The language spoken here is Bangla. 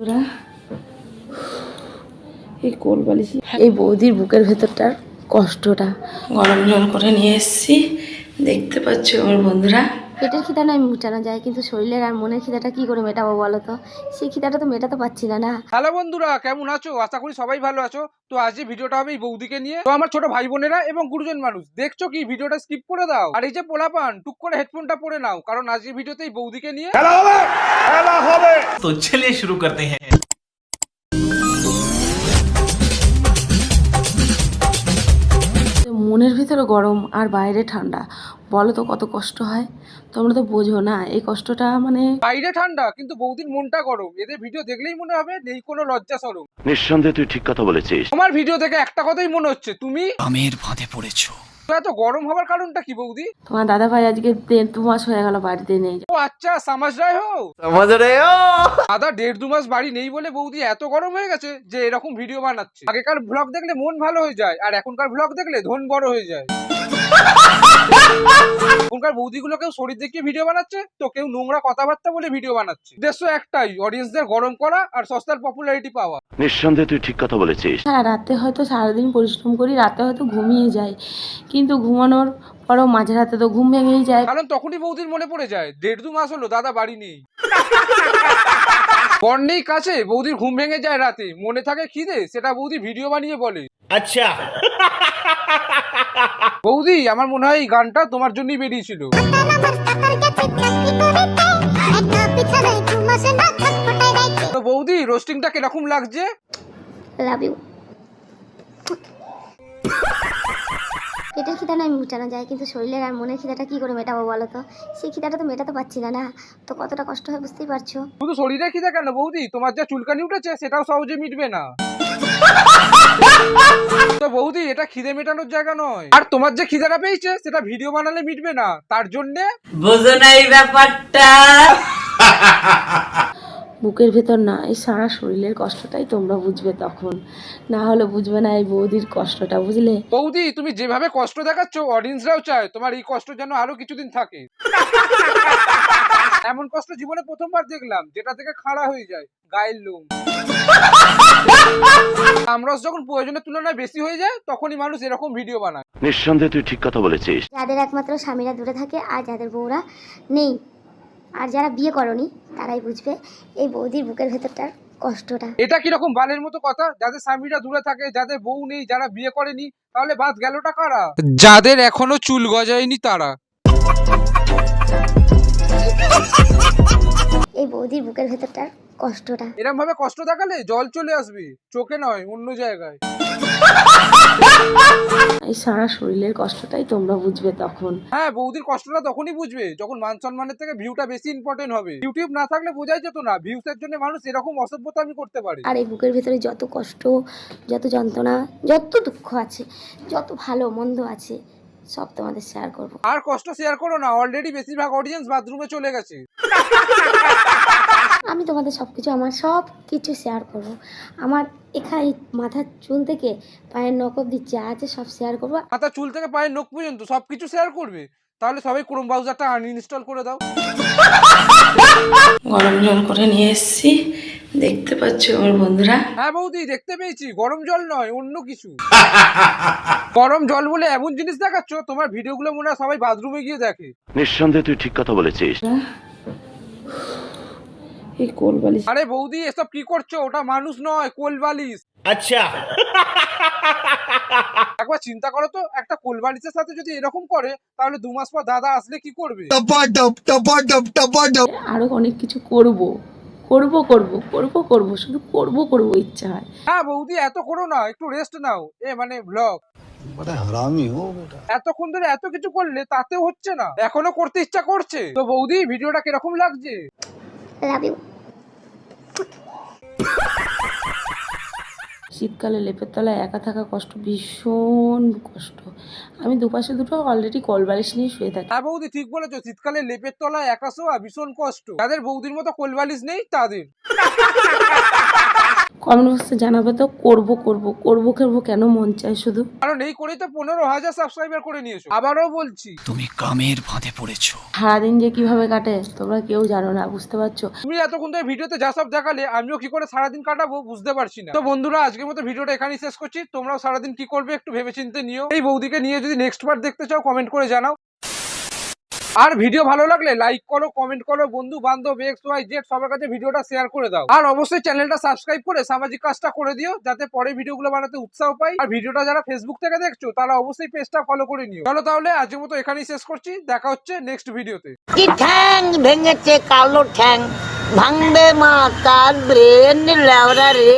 ওরা এই কোল বালিশ এই বৌদির বুকের ভেতরটার কষ্টটা গরম জল করে নিয়ে এসেছি। দেখতে পাচ্ছ আমার বন্ধুরা, পেটের খিদা নয় মেটানো যায়, কিন্তু শরীরের আর মনের খিদাটা কি করে মেটাবো বলো তো? সেই খিদাটা তো মেটাতে পারছি না। হ্যালো বন্ধুরা, কেমন আছো? আশা করি সবাই ভালো আছো। তো আজ এই ভিডিওটা হবে এই বৌদিকে নিয়ে। তো আমার ছোট ভাই বোনেরা এবং গুরুজন মানুষ দেখছো কি, ভিডিওটা স্কিপ করে দাও। আর এই যে পোলাপান, টুক করে হেডফোনটা পরে নাও, কারণ আজ এই ভিডিওতে এই বৌদিকে নিয়ে খেলা হবে। तो चलिए शुरू करते हैं। মনের ভিতরে গরম আর বাইরে ঠান্ডা, বলো তো কত কষ্ট হয়? তোমরা তো বোঝো না এই কষ্টটা। বাইরে ঠান্ডা কিন্তু বৌদির মনটা গরম। এদের ভিডিও দেখলেই মনে হবে নেই কোনো লজ্জা শরম। নিঃসন্দেহে তুই ঠিক কথা বলেছিস। তোমার ভিডিও দেখে একটা কথাই মনে হচ্ছে, তুমি আমের ফাঁদে পড়েছো। এত গরম হবার কারণটা কি বৌদি? তোমার দাদা ভাই আজকে 1.5 মাস হয়ে গেল বাড়িতে নেই। ও আচ্ছা, সমাজ রায় হো। समझ रहे हो? দাদা 1.5-2 মাস বাড়ি নেই বলে বৌদি এত গরম হয়ে গেছে যে এরকম ভিডিও বানাচ্ছে। আগেকার ব্লগ দেখলে মন ভালো হয়ে যায়, আর এখনকার ব্লগ দেখলে ধন বড় হয়ে যায়। এখনকার বৌদিগুলো কেউ শরীর দেখিয়ে ভিডিও বানাচ্ছে, তো কেউ নোংরা কথাবার্তা বলে ভিডিও বানাচ্ছে। উদ্দেশ্য একটাই, অডিয়েন্সদের গরম করা আর সস্তার পপুলারিটি পাওয়া। নিঃসন্দেহে তুই ঠিক কথা বলেছিস। হ্যাঁ, রাতে হয়তো সারাদিন পরিশ্রম করি, রাতে হয়তো ঘুমিয়ে যাই, কিন্তু ঘুমানোর পরও মাঝরাতে তো ঘুম ভেঙেই যায়। কারণ তখনই বৌদির মনে পড়ে যায় 1.5-2 মাস হলো দাদা বাড়ি নেই। বর নেই কাছে, বৌদির ঘুম ভেঙে যায় রাতে, মনে থাকে খিদে, সেটা বৌদি ভিডিও বানিয়ে বলে। अच्छा বৌদি আমার মনে হয় এই গানটা তোমার জন্যই বেরিয়েছিল। তো বৌদি রোস্টিংটা কিরকম লাগছে? Love you. পেটের খিদা নয় মেটানো যায়, কিন্তু শরীরের আর মনের খিদাটা কি করে মেটাবো বলো তো? সেই খিদাটা তো মেটাতে পারছি না। তো কতটা কষ্ট হয় বুঝতেই পারছো। শুধু শরীরে খিদে কেন বৌদি, তোমার যা চুলকানি উঠেছে সেটাও সহজে মিটবে না। তো বৌদি এটা খিদে মেটানোর জায়গা নয়, আর তোমার যে খিদেটা পেয়েছে সেটা ভিডিও বানালে মিটবে না, তার জন্যে বুঝো না এই ব্যাপারটা। বুকের ভেতর না, এই সারা শরীরের কষ্টটাই তোমরা বুঝবে তখন, না হলে বুঝবে না এই বৌদির কষ্টটা, বুঝলে? বৌদি তুমি যেভাবে কষ্ট দেখাচ্ছ অডিয়েন্সরাও চায় তোমার এই কষ্ট যেন আরো কিছুদিন থাকে। এমন কষ্ট জীবনে প্রথমবার দেখলাম, যেটা থেকে খাড়া হয়ে যায় গায়ের লোম। আমরস যখন প্রয়োজনের তুলনায় বেশি হয়ে যায় তখনই মানুষ এরকম ভিডিও বানায়। নিঃসন্দেহে তুই ঠিক কথা বলেছিস। যাদের একমাত্র স্বামীরা দূরে থাকে আর যাদের বউরা নেই, আর যারা বিয়ে করনি তারাই বুঝবে এই বৌদির বুকের ভেতরটার কষ্টটা। এটা কিরকম বালের মতো কথা? যাদের স্বামীরা দূরে থাকে, যাদের বউ নেই, যারা বিয়ে করেনি, তাহলে বাদ গেলটা কারা? যাদের এখনো চুল গজায়নি তারা। এই বৌদির বুকের ভেতরটার কষ্টটা। এরকম ভাবে কষ্ট দেখালে জল চলে আসবে, চোখে নয় অন্য জায়গায়। এই সারা শরীরের কষ্টটাই তোমরা বুঝবে তখন। হ্যাঁ, বৌদির কষ্টটা তখনই বুঝবে যখন মান সম্মানের থেকে ভিউটা বেশি ইম্পর্টেন্ট হবে। ইউটিউব না থাকলে বোঝাই যেত না ভিউসের জন্য মানুষ এরকম অসভ্যতামি করতে পারে। আর এই বুকের ভেতরে যত কষ্ট, যত যন্ত্রণা, যত দুঃখ আছে, যত ভালো মন্দ আছে, সব তোমাদের শেয়ার করবো। আর কষ্ট শেয়ার করো না, অলরেডি বেশিরভাগ অডিয়েন্স বাথরুমে চলে গেছে। আমি তোমাদের আমার সব কিছু শেয়ার করবো। আমার এখানে মাথার চুল থেকে পায়ের নখ অব্দি যা আছে সব শেয়ার করবো। মাথা চুল থেকে পায়ের নখ পর্যন্ত সবকিছু শেয়ার করবে? তাহলে সবাই ক্রোম ব্রাউজারটা আনইনস্টল করে দাও। গরম জল করে নিয়ে এসেছি, দেখতে পাচ্ছ আমার বন্ধুরা। হ্যাঁ বৌদি দেখতে পেয়েছি, গরম জল নয় অন্য কিছু। গরম জল বলে এমন জিনিস দেখাচ্ছ, তোমার ভিডিওগুলো মনে হয় সবাই বাথরুমে গিয়ে দেখে। নিঃসন্দেহে তুই ঠিক কথা বলেছিস। এই কোল বালিশ আরে বৌদি এসব কি করছো? ওটা মানুষ নয়, কোল বালিশ। अच्छा একবার চিন্তা করো তো, একটা কোল বালিশের সাথে যদি এরকম করে, তাহলে 2 মাস পর দাদা আসলে কি করবে? আরো অনেক কিছু করব করব করব করব করব শুধু করব করব ইচ্ছা হয়। হ্যাঁ বৌদি এত করো না, একটু রেস্ট নাও। মানে ব্লগ এতক্ষণ ধরে এত কিছু করলে তাতেও হচ্ছে না, এখনো করতে ইচ্ছা করছে। তো বৌদি ভিডিওটা কিরকম লাগছে? Love you. শীতকালে লেপের তলায় একা থাকা কষ্ট, ভীষণ কষ্ট। আমি দুপাশে দুটো অলরেডি কল বালিশ নিয়ে শুয়ে থাকি। হ্যাঁ বৌদি ঠিক বলেছো, শীতকালে লেপের তলায় একা শোয়া ভীষণ কষ্ট। যাদের বৌদির মতো কোল বালিশ নেই তাদের। কমেন্ট বক্সে জানাবে তো। করবো কেন মন চায় শুধু। কারণ এই করেই তো 15,000 সাবস্ক্রাইবার করে নিয়েছো। আবারও বলছি, তুমি কামের ফাঁদে পড়েছো। সারাদিন যে কিভাবে কাটে তোমরা কেউ জানো না, বুঝতে পারছো? তুমি এতক্ষণ ধরে ভিডিওতে যা সব দেখালে আমিও কি করে সারাদিন কাটাবো বুঝতে পারছি না। তো বন্ধুরা, আজকের মতো ভিডিওটা এখানেই শেষ করছি। তোমরাও সারাদিন কি করবে একটু ভেবেচিন্তে নিও। এই বৌদিকে নিয়ে যদি নেক্সট বার দেখতে চাও কমেন্ট করে জানাও। আর ভিডিও ভালো লাগলে লাইক করো, কমেন্ট করো, বন্ধু বান্ধব XYZ সবার কাছে ভিডিওটা শেয়ার করে দাও। আর অবশ্যই চ্যানেলটা সাবস্ক্রাইব করে সামাজিক কাজটা করে দিও, যাতে পরে ভিডিওগুলো বানাতে উৎসাহ পাই। আর ভিডিওটা যারা ফেসবুক থেকে দেখছো তারা অবশ্যই পেজটা ফলো করে নিও। চলো তাহলে আজকের মতো এখানেই শেষ করছি, দেখা হচ্ছে নেক্সট ভিডিওতে। কি ঠ্যাং ভেঙেছে কালো ঠ্যাং ভাঙবে মা কার ব্রেন লেওরা রে।